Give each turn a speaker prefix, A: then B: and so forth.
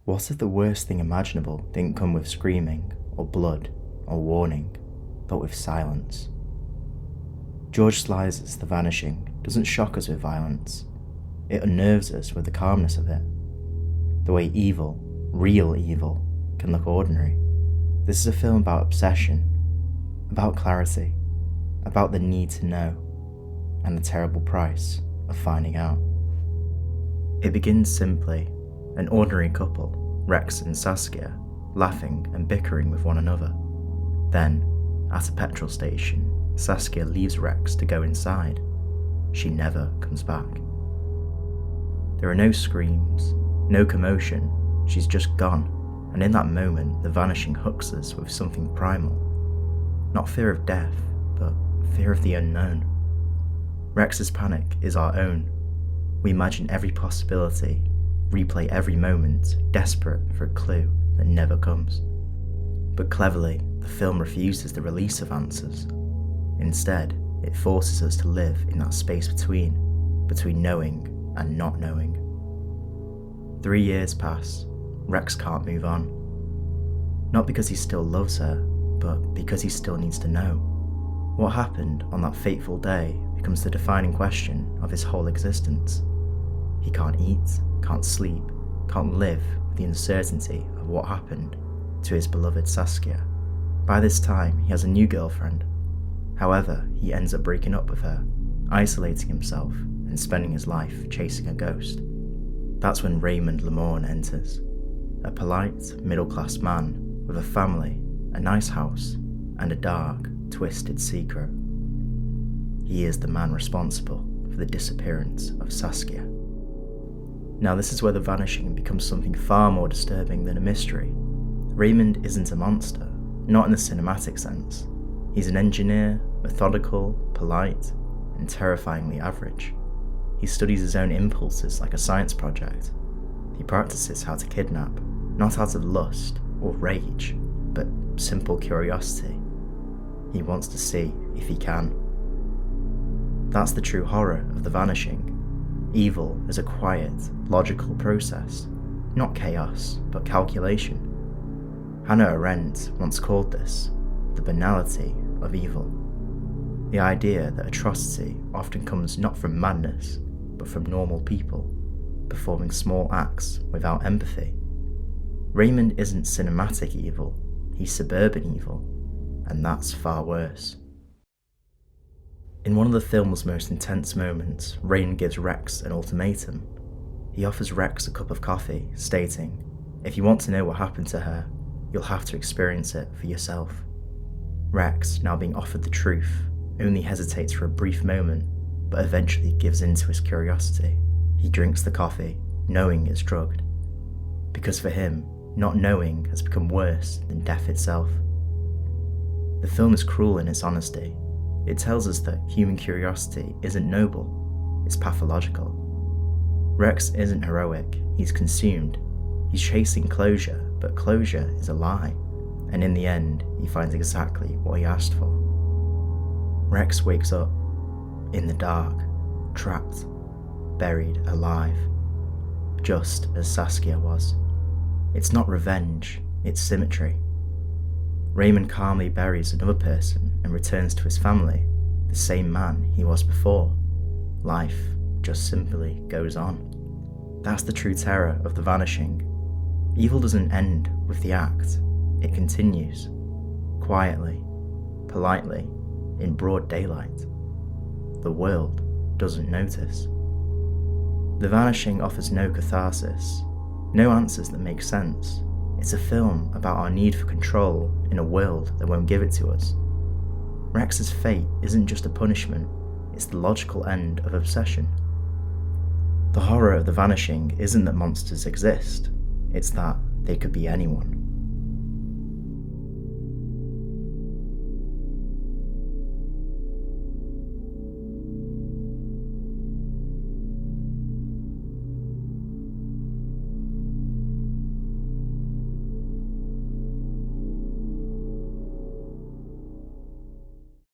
A: What if the worst thing imaginable didn't come with screaming, or blood, or warning, but with silence? George Sly's The Vanishing doesn't shock us with violence. It unnerves us with the calmness of it. The way evil, real evil, can look ordinary. This is a film about obsession, about clarity, about the need to know, and the terrible price of finding out. It begins simply, an ordinary couple, Rex and Saskia, laughing and bickering with one another. Then, at a petrol station, Saskia leaves Rex to go inside. She never comes back. There are no screams, no commotion, she's just gone, and in that moment the vanishing hooks us with something primal. Not fear of death, but fear of the unknown. Rex's panic is our own. We imagine every possibility, replay every moment, desperate for a clue that never comes. But cleverly, the film refuses the release of answers. Instead, it forces us to live in that space between knowing and not knowing. 3 years pass. Rex can't move on. Not because he still loves her, but because he still needs to know. What happened on that fateful day becomes the defining question of his whole existence. He can't eat, can't sleep, can't live with the uncertainty of what happened to his beloved Saskia. By this time, he has a new girlfriend. However, he ends up breaking up with her, isolating himself and spending his life chasing a ghost. That's when Raymond Lamorne enters, a polite, middle-class man with a family, a nice house, and a dark, twisted secret. He is the man responsible for the disappearance of Saskia. Now this is where The Vanishing becomes something far more disturbing than a mystery. Raymond isn't a monster, not in the cinematic sense. He's an engineer, methodical, polite, and terrifyingly average. He studies his own impulses like a science project. He practices how to kidnap, not out of lust or rage, but simple curiosity. He wants to see if he can. That's the true horror of The Vanishing. Evil is a quiet, logical process, not chaos, but calculation. Hannah Arendt once called this the banality of evil. The idea that atrocity often comes not from madness, but from normal people, performing small acts without empathy. Raymond isn't cinematic evil, he's suburban evil, and that's far worse. In one of the film's most intense moments, Rain gives Rex an ultimatum. He offers Rex a cup of coffee, stating, "If you want to know what happened to her, you'll have to experience it for yourself." Rex, now being offered the truth, only hesitates for a brief moment, but eventually gives in to his curiosity. He drinks the coffee, knowing it's drugged. Because for him, not knowing has become worse than death itself. The film is cruel in its honesty. It tells us that human curiosity isn't noble, it's pathological. Rex isn't heroic, he's consumed. He's chasing closure, but closure is a lie, and in the end, he finds exactly what he asked for. Rex wakes up, in the dark, trapped, buried alive, just as Saskia was. It's not revenge, it's symmetry. Raymond calmly buries another person and returns to his family, the same man he was before. Life just simply goes on. That's the true terror of The Vanishing. Evil doesn't end with the act, it continues, quietly, politely, in broad daylight. The world doesn't notice. The Vanishing offers no catharsis, no answers that make sense. It's a film about our need for control in a world that won't give it to us. Rex's fate isn't just a punishment, it's the logical end of obsession. The horror of The Vanishing isn't that monsters exist, it's that they could be anyone.